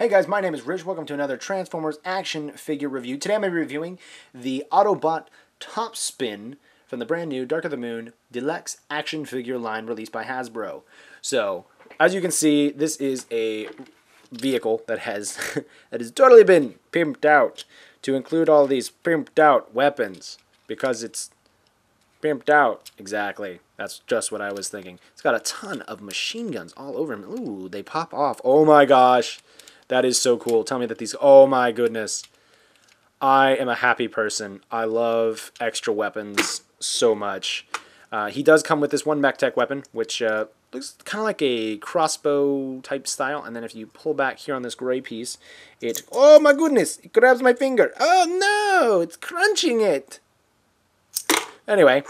Hey guys, my name is Rich. Welcome to another Transformers action figure review. Today I'm going to be reviewing the Autobot Topspin from the brand new Dark of the Moon Deluxe action figure line released by Hasbro. So, as you can see, this is a vehicle that has totally been pimped out to include all these pimped out weapons because it's pimped out. Exactly. That's just what I was thinking. It's got a ton of machine guns all over him. Ooh, they pop off. Oh my gosh. That is so cool. Tell me that these... Oh my goodness. I am a happy person. I love extra weapons so much. He does come with this one mech tech weapon, which looks kind of like a crossbow type style. And then if you pull back here on this gray piece, it... Oh my goodness! It grabs my finger. Oh no! It's crunching it! Anyway,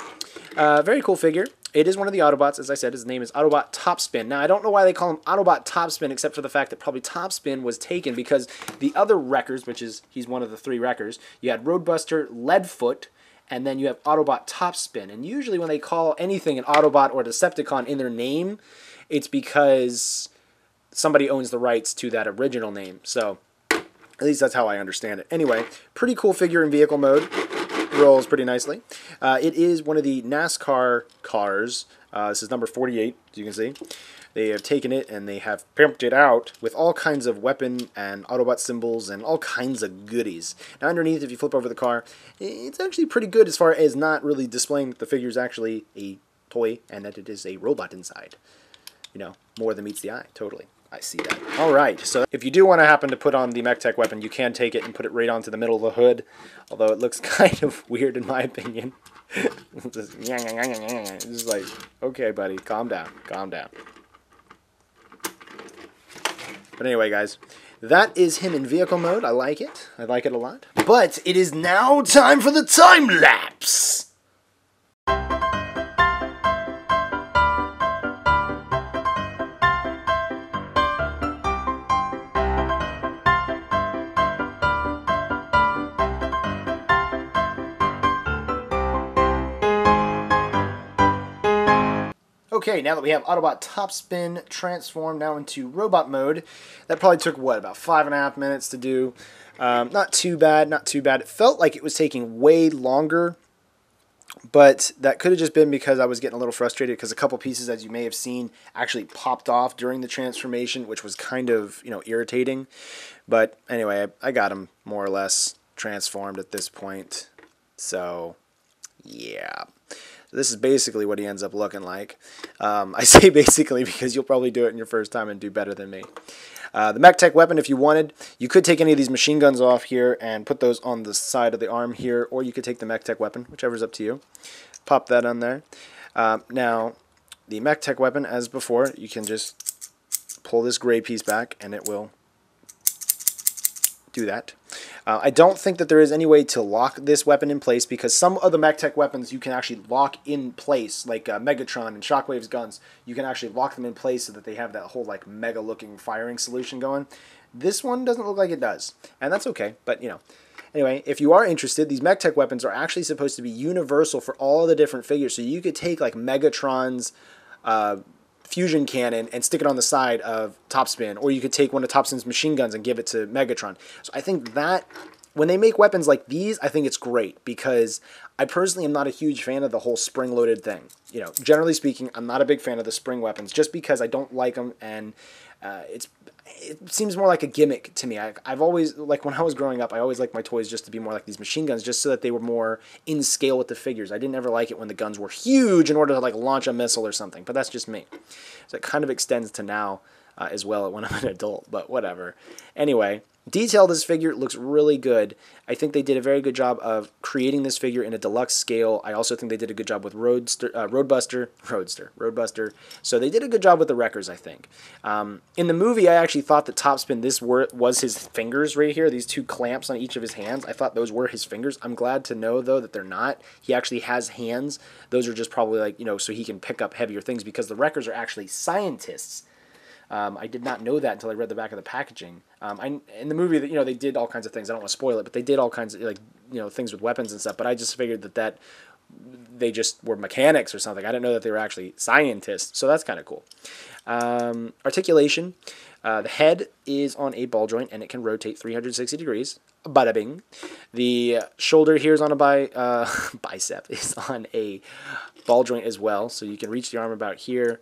very cool figure. It is one of the Autobots, as I said. His name is Autobot Topspin. Now, I don't know why they call him Autobot Topspin, except for the fact that probably Topspin was taken because the other wreckers, which is, he's one of the three wreckers, you had Roadbuster, Leadfoot, and then you have Autobot Topspin. And usually when they call anything an Autobot or Decepticon in their name, it's because somebody owns the rights to that original name. So, at least that's how I understand it. Anyway, pretty cool figure in vehicle mode. Rolls pretty nicely. It is one of the NASCAR cars. This is number 48, as you can see. They have taken it and they have pimped it out with all kinds of weapon and Autobot symbols and all kinds of goodies. Now underneath, if you flip over the car, it's actually pretty good as far as not really displaying that the figure is actually a toy and that it is a robot inside. You know, more than meets the eye, totally. I see that. Alright, so if you do want to happen to put on the mech tech weapon, you can take it and put it right onto the middle of the hood, although it looks kind of weird in my opinion. It's just like, okay buddy, calm down, calm down. But anyway guys, that is him in vehicle mode. I like it a lot. But it is now time for the time lapse! Okay, now that we have Autobot Topspin transformed now into robot mode, that probably took, what, about 5.5 minutes to do. Not too bad, not too bad. It felt like it was taking way longer, but that could have just been because I was getting a little frustrated because a couple pieces, as you may have seen, actually popped off during the transformation, which was kind of, you know, irritating. But anyway, I got him more or less transformed at this point. So, yeah. This is basically what he ends up looking like. I say basically because you'll probably do it in your first time and do better than me. The mech tech weapon, if you wanted, you could take any of these machine guns off here and put those on the side of the arm here, or you could take the mech tech weapon, whichever's up to you. Pop that on there. Now, the mech tech weapon, as before, you can just pull this gray piece back and it will do that. I don't think that there is any way to lock this weapon in place because some of the mech tech weapons you can actually lock in place, like Megatron and Shockwave's guns. You can actually lock them in place so that they have that whole like mega looking firing solution going. This one doesn't look like it does, and that's okay, but you know. Anyway, if you are interested, these mech tech weapons are actually supposed to be universal for all the different figures, so you could take like Megatron's fusion cannon and stick it on the side of Topspin, or you could take one of Topspin's machine guns and give it to Megatron. So I think that when they make weapons like these, I think it's great because I personally am not a huge fan of the whole spring-loaded thing. You know, generally speaking, I'm not a big fan of the spring weapons just because I don't like them, and it seems more like a gimmick to me. I've always, like when I was growing up, I always liked my toys just to be more like these machine guns, just so that they were more in scale with the figures. I didn't ever like it when the guns were huge in order to like launch a missile or something, but that's just me. So it kind of extends to now as well when I'm an adult, but whatever. Anyway, detail this figure looks really good. I think they did a very good job of creating this figure in a deluxe scale. I also think they did a good job with Roadbuster. So they did a good job with the wreckers, I think. In the movie, I actually thought that Topspin, this was his fingers right here, these two clamps on each of his hands. I thought those were his fingers. I'm glad to know, though, that they're not. He actually has hands. Those are just probably like, you know, so he can pick up heavier things because the wreckers are actually scientists. I did not know that until I read the back of the packaging. In the movie, you know, they did all kinds of things. I don't want to spoil it, but they did all kinds of, like, you know, things with weapons and stuff. But I just figured that they just were mechanics or something. I didn't know that they were actually scientists. So that's kind of cool. Articulation. The head is on a ball joint, and it can rotate 360 degrees. Bada bing. The shoulder here is on a bicep is on a ball joint as well, so you can reach the arm about here.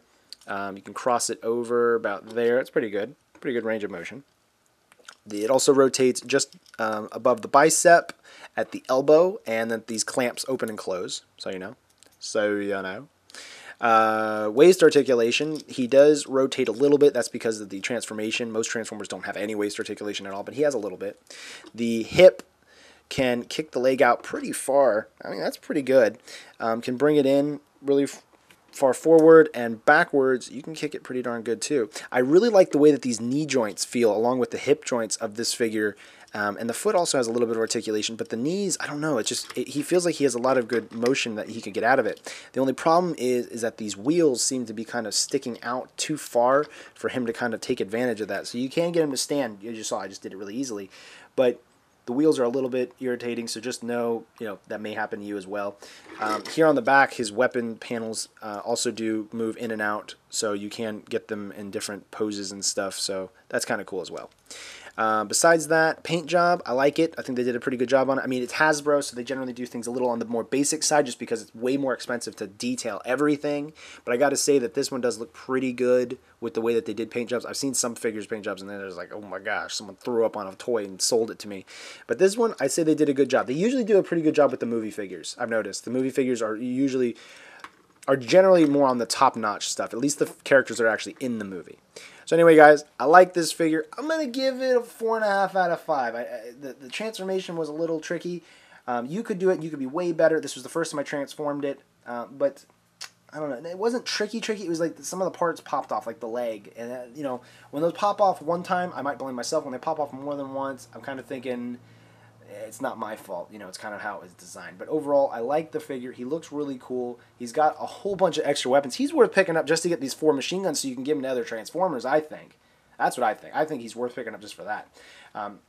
You can cross it over about there. It's pretty good. Pretty good range of motion. It also rotates just above the bicep at the elbow, and then these clamps open and close, so you know. Waist articulation, he does rotate a little bit. That's because of the transformation. Most Transformers don't have any waist articulation at all, but he has a little bit. The hip can kick the leg out pretty far. I mean, that's pretty good. Can bring it in really far forward and backwards. You can kick it pretty darn good too. I really like the way that these knee joints feel along with the hip joints of this figure. And the foot also has a little bit of articulation, but the knees, I don't know. He feels like he has a lot of good motion that he can get out of it. The only problem is that these wheels seem to be kind of sticking out too far for him to kind of take advantage of that. So you can get him to stand. You just saw I just did it really easily. But the wheels are a little bit irritating, so just know, that may happen to you as well. Here on the back, his weapon panels also do move in and out, so you can get them in different poses and stuff, so that's kind of cool as well. Besides that, paint job, I like it. I think they did a pretty good job on it. I mean, it's Hasbro, so they generally do things a little on the more basic side just because it's way more expensive to detail everything. But I got to say that this one does look pretty good with the way that they did paint jobs. I've seen some figures paint jobs, and then there's like, oh my gosh, someone threw up on a toy and sold it to me. But this one, I say they did a good job. They usually do a pretty good job with the movie figures, I've noticed. The movie figures are generally more on the top-notch stuff, at least the characters that are actually in the movie. So anyway, guys, I like this figure. I'm going to give it a 4.5 out of 5. The transformation was a little tricky. You could do it. You could be way better. This was the first time I transformed it. But, I don't know. It wasn't tricky. It was like some of the parts popped off, like the leg. And, when those pop off one time, I might blame myself. When they pop off more than once, I'm kind of thinking it's not my fault. It's kind of how it was designed. But overall, I like the figure. He looks really cool. He's got a whole bunch of extra weapons. He's worth picking up just to get these 4 machine guns so you can give him to other Transformers, I think. That's what I think. I think he's worth picking up just for that.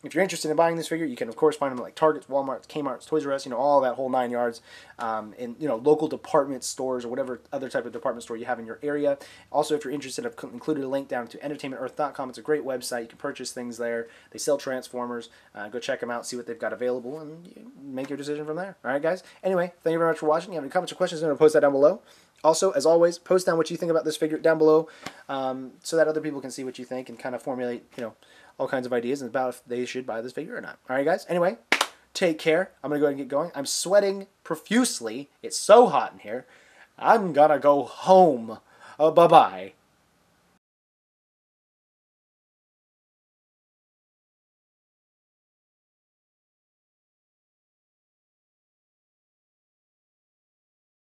If you're interested in buying this figure, you can, of course, find them at like Targets, Walmarts, Kmart's, Toys R Us, all that whole 9 yards, in, local department stores or whatever other type of department store you have in your area. Also, if you're interested, I've included a link down to entertainmentearth.com. It's a great website. You can purchase things there. They sell Transformers. Go check them out, see what they've got available, and make your decision from there. All right, guys? Anyway, thank you very much for watching. If you have any comments or questions, I'm going to post that down below. Also, as always, post down what you think about this figure down below so that other people can see what you think and kind of formulate, all kinds of ideas about if they should buy this figure or not. All right, guys? Anyway, take care. I'm going to go ahead and get going. I'm sweating profusely. It's so hot in here. I'm going to go home. Bye-bye.